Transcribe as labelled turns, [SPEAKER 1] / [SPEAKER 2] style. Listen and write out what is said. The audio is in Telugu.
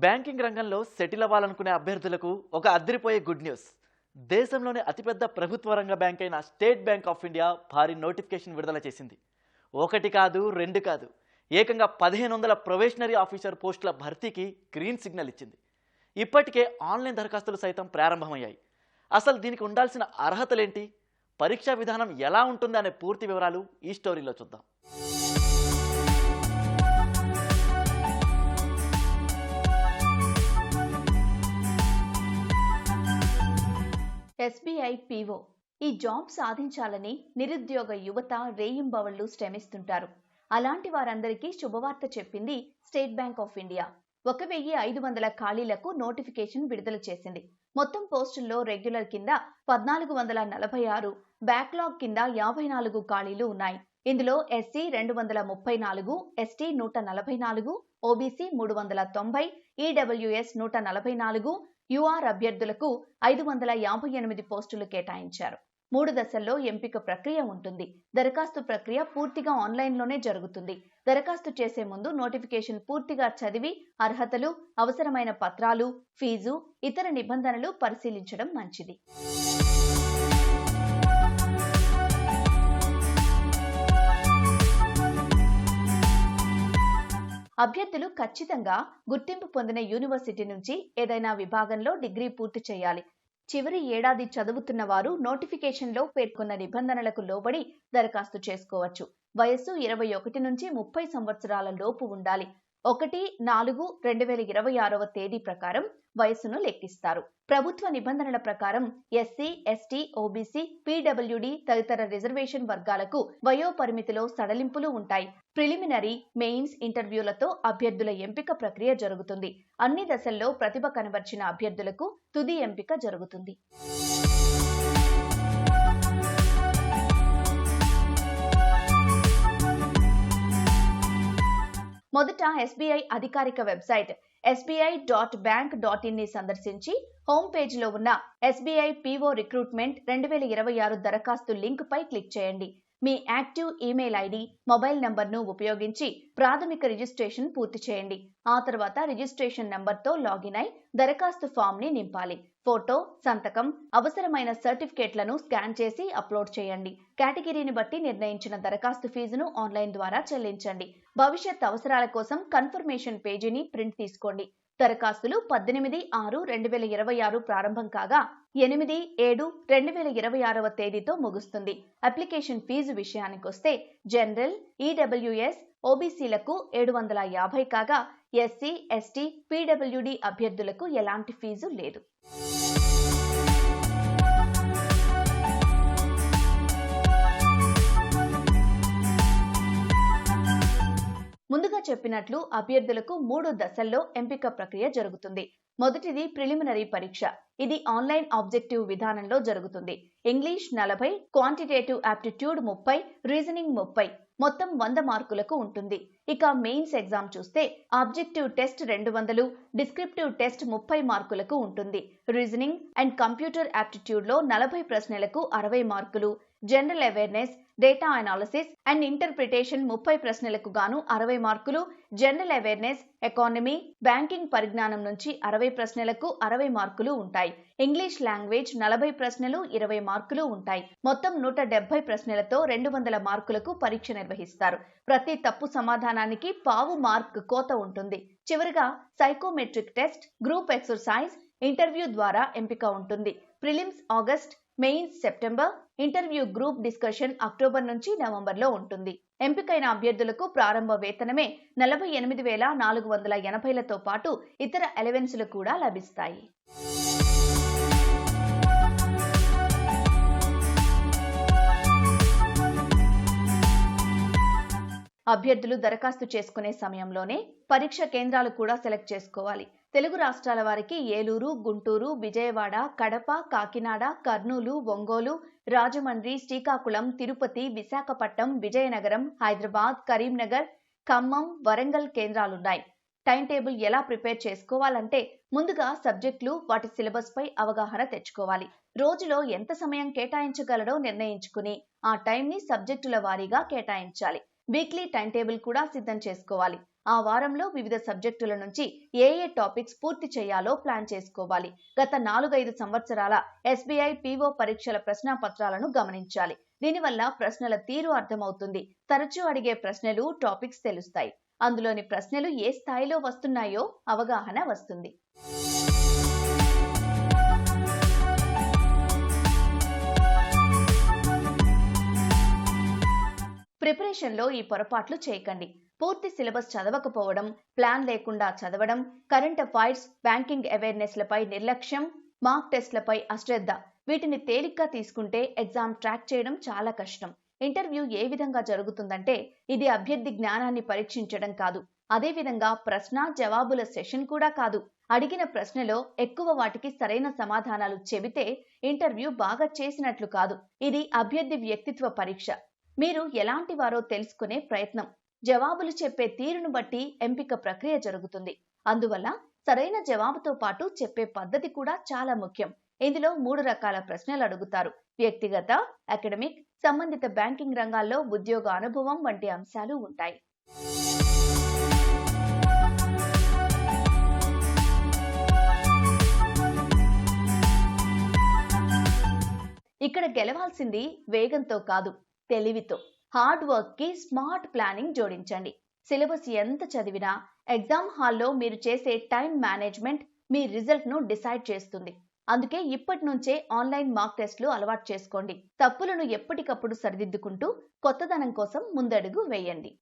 [SPEAKER 1] బ్యాంకింగ్ రంగంలో సెటిల్ అవ్వాలనుకునే అభ్యర్థులకు ఒక అదిరిపోయే గుడ్ న్యూస్. దేశంలోనే అతిపెద్ద ప్రభుత్వ రంగ బ్యాంక్ అయిన స్టేట్ బ్యాంక్ ఆఫ్ ఇండియా భారీ నోటిఫికేషన్ విడుదల చేసింది. ఒకటి కాదు, రెండు కాదు, ఏకంగా 1500 ప్రొబేషనరీ ఆఫీసర్ పోస్టుల భర్తీకి గ్రీన్ సిగ్నల్ ఇచ్చింది. ఇప్పటికే ఆన్లైన్ దరఖాస్తులు సైతం ప్రారంభమయ్యాయి. అసలు దీనికి ఉండాల్సిన అర్హతలేంటి, పరీక్షా విధానం ఎలా ఉంటుంది అనే పూర్తి వివరాలు ఈ స్టోరీలో చూద్దాం.
[SPEAKER 2] ఎస్బీఐ పీఓ ఈ జాబ్ సాధించాలని నిరుద్యోగ యువత రేయింబవళ్లు శ్రమిస్తుంటారు. అలాంటి వారందరికీ శుభవార్త చెప్పింది స్టేట్ బ్యాంక్ ఆఫ్ ఇండియా. 1500 ఖాళీలకు నోటిఫికేషన్ విడుదల చేసింది. మొత్తం పోస్టుల్లో రెగ్యులర్ కింద 1446, బ్యాక్లాగ్ కింద 54 ఖాళీలు ఉన్నాయి. ఇందులో SC 234, ST 144, OBC 390, EWS 144, UR అభ్యర్థులకు 558 పోస్టులు కేటాయించారు. 3 దశల్లో ఎంపిక ప్రక్రియ ఉంటుంది. దరఖాస్తు ప్రక్రియ పూర్తిగా ఆన్లైన్లోనే జరుగుతుంది. దరఖాస్తు చేసే ముందు నోటిఫికేషన్ పూర్తిగా చదివి అర్హతలు, అవసరమైన పత్రాలు, ఫీజు, ఇతర నిబంధనలు పరిశీలించడం మంచిది. అభ్యర్థులు ఖచ్చితంగా గుర్తింపు పొందిన యూనివర్సిటీ నుంచి ఏదైనా విభాగంలో డిగ్రీ పూర్తి చేయాలి. చివరి ఏడాది చదువుతున్న వారు నోటిఫికేషన్లో పేర్కొన్న నిబంధనలకు లోబడి దరఖాస్తు చేసుకోవచ్చు. వయస్సు 21 నుంచి 30 సంవత్సరాల లోపు ఉండాలి. 1/4/2026 తేదీ ప్రకారం వయస్సును లెక్కిస్తారు. ప్రభుత్వ నిబంధనల ప్రకారం ఎస్సీ, ఎస్టీ, ఓబీసీ, పీడబ్ల్యూడీ తదితర రిజర్వేషన్ వర్గాలకు వయో పరిమితిలో సడలింపులు ఉంటాయి. ప్రిలిమినరీ, మెయిన్స్ ఇంటర్వ్యూలతో అభ్యర్థుల ఎంపిక ప్రక్రియ జరుగుతుంది. అన్ని దశల్లో ప్రతిభ కనబర్చిన అభ్యర్థులకు తుది ఎంపిక జరుగుతుంది. మొదట ఎస్బీఐ అధికారిక వెబ్సైట్ sbi.bank.in ని సందర్శించి హోమ్ పేజీలో ఉన్న ఎస్బీఐ పీఓ రిక్రూట్మెంట్ 2026 దరఖాస్తు లింక్ పై క్లిక్ చేయండి. మీ యాక్టివ్ ఈమెయిల్ ఐడి, మొబైల్ నంబర్ను ఉపయోగించి ప్రాథమిక రిజిస్ట్రేషన్ పూర్తి చేయండి. ఆ తర్వాత రిజిస్ట్రేషన్ నంబర్తో లాగిన్ అయి దరఖాస్తు ఫామ్ ని నింపాలి. ఫోటో, సంతకం, అవసరమైన సర్టిఫికేట్లను స్కాన్ చేసి అప్లోడ్ చేయండి. కేటగిరీని బట్టి నిర్ణయించిన దరఖాస్తు ఫీజును ఆన్లైన్ ద్వారా చెల్లించండి. భవిష్యత్ అవసరాల కోసం కన్ఫర్మేషన్ పేజీని ప్రింట్ తీసుకోండి. దరఖాస్తులు 18/6/2026 ప్రారంభం కాగా 8/7/2026 తేదీతో ముగుస్తుంది. అప్లికేషన్ ఫీజు విషయానికొస్తే జనరల్, ఈడబ్ల్యూఎస్, ఓబీసీలకు 750 కాగా ఎస్సీ, ఎస్టీ, పీడబ్ల్యూడీ అభ్యర్థులకు ఎలాంటి ఫీజు లేదు. ముందుగా చెప్పినట్లు అభ్యర్థులకు 3 దశల్లో ఎంపిక ప్రక్రియ జరుగుతుంది. మొదటిది ప్రిలిమినరీ పరీక్ష. ఇది ఆన్లైన్ ఆబ్జెక్టివ్ విధానంలో జరుగుతుంది. ఇంగ్లీష్ 40, క్వాంటిటేటివ్ ఆప్టిట్యూడ్ 30, రీజనింగ్ 30, మొత్తం 100 మార్కులకు ఉంటుంది. ఇక మెయిన్స్ ఎగ్జామ్ చూస్తే ఆబ్జెక్టివ్ టెస్ట్ 200, డిస్క్రిప్టివ్ టెస్ట్ 30 మార్కులకు ఉంటుంది. రీజనింగ్ అండ్ కంప్యూటర్ ఆప్టిట్యూడ్ లో 40 ప్రశ్నలకు 60 మార్కులు, general awareness, data analysis and interpretation 30 ప్రశ్నలకు గాను 60 మార్కులు, జనరల్ అవేర్నెస్, ఎకానమీ, బ్యాంకింగ్ పరిజ్ఞానం నుంచి 60 ప్రశ్నలకు 60 మార్కులు ఉంటాయి. ఇంగ్లీష్ లాంగ్వేజ్ 40 ప్రశ్నలు 20 మార్కులు ఉంటాయి. మొత్తం 170 ప్రశ్నలతో 200 మార్కులకు పరీక్ష నిర్వహిస్తారు. ప్రతి తప్పు సమాధానానికి పావు మార్క్ కోత ఉంటుంది. చివరిగా psychometric test, group exercise, interview ద్వారా ఎంపిక ఉంటుంది. Prelims August, mains September, interview group discussion October నుంచి నవంబర్లో ఉంటుంది. ఎంపికైన అభ్యర్థులకు ప్రారంభ వేతనమే 48,480లతో పాటు ఇతర అలవెన్సులు కూడా లభిస్తాయి. అభ్యర్థులు దరఖాస్తు చేసుకునే సమయంలోనే పరీక్ష కేంద్రాలు కూడా సెలెక్ట్ చేసుకోవాలి. తెలుగు రాష్ట్రాల వారికి ఏలూరు, గుంటూరు, విజయవాడ, కడప, కాకినాడ, కర్నూలు, ఒంగోలు, రాజమండ్రి, శ్రీకాకుళం, తిరుపతి, విశాఖపట్నం, విజయనగరం, హైదరాబాద్, కరీంనగర్, ఖమ్మం, వరంగల్ కేంద్రాలున్నాయి. టైం టేబుల్ ఎలా ప్రిపేర్ చేసుకోవాలంటే ముందుగా సబ్జెక్టులు, వాటి సిలబస్ పై అవగాహన తెచ్చుకోవాలి. రోజులో ఎంత సమయం కేటాయించగలడో నిర్ణయించుకుని ఆ టైంని సబ్జెక్టుల వారీగా కేటాయించాలి. వీక్లీ టైం టేబుల్ కూడా సిద్ధం చేసుకోవాలి. ఆ వారంలో వివిధ సబ్జెక్టుల నుంచి ఏ టాపిక్స్ పూర్తి చేయాలో ప్లాన్ చేసుకోవాలి. గత 4-5 సంవత్సరాల SBI PO పరీక్షల ప్రశ్నాపత్రాలను గమనించాలి. దీనివల్ల ప్రశ్నల తీరు అర్థమవుతుంది. తరచూ అడిగే ప్రశ్నలు, టాపిక్స్ తెలుస్తాయి. అందులోని ప్రశ్నలు ఏ స్థాయిలో వస్తున్నాయో అవగాహన వస్తుంది. ప్రిపరేషన్లో ఈ పొరపాట్లు చేయకండి. పూర్తి సిలబస్ చదవకపోవడం, ప్లాన్ లేకుండా చదవడం, కరెంట్ అఫైర్స్, బ్యాంకింగ్ అవేర్నెస్లపై నిర్లక్ష్యం, మార్క్ టెస్ట్లపై అశ్రద్ధ, వీటిని తేలిగ్గా తీసుకుంటే ఎగ్జామ్ ట్రాక్ చేయడం చాలా కష్టం. ఇంటర్వ్యూ ఏ విధంగా జరుగుతుందంటే ఇది అభ్యర్థి జ్ఞానాన్ని పరీక్షించడం కాదు. అదేవిధంగా ప్రశ్న జవాబుల సెషన్ కూడా కాదు. అడిగిన ప్రశ్నలో ఎక్కువ వాటికి సరైన సమాధానాలు చెబితే ఇంటర్వ్యూ బాగా చేసినట్లు కాదు. ఇది అభ్యర్థి వ్యక్తిత్వ పరీక్ష. మీరు ఎలాంటి వారో తెలుసుకునే ప్రయత్నం. జవాబులు చెప్పే తీరును బట్టి ఎంపిక ప్రక్రియ జరుగుతుంది. అందువల్ల సరైన జవాబుతో పాటు చెప్పే పద్ధతి కూడా చాలా ముఖ్యం. ఇందులో 3 రకాల ప్రశ్నలు అడుగుతారు. వ్యక్తిగత, అకాడమిక్, సంబంధిత బ్యాంకింగ్ రంగాల్లో ఉద్యోగ అనుభవం వంటి అంశాలు ఉంటాయి. ఇక్కడ గెలవాల్సింది వేగంతో కాదు, తెలివితో. హార్డ్ వర్క్ కి స్మార్ట్ ప్లానింగ్ జోడించండి. సిలబస్ ఎంత చదివినా ఎగ్జామ్ హాల్లో మీరు చేసే టైం మేనేజ్మెంట్ మీ రిజల్ట్ ను డిసైడ్ చేస్తుంది. అందుకే ఇప్పటి నుంచే ఆన్లైన్ మార్క్ టెస్ట్లు అలవాటు చేసుకోండి. తప్పులను ఎప్పటికప్పుడు సరిదిద్దుకుంటూ కొత్తదనం కోసం ముందడుగు వేయండి.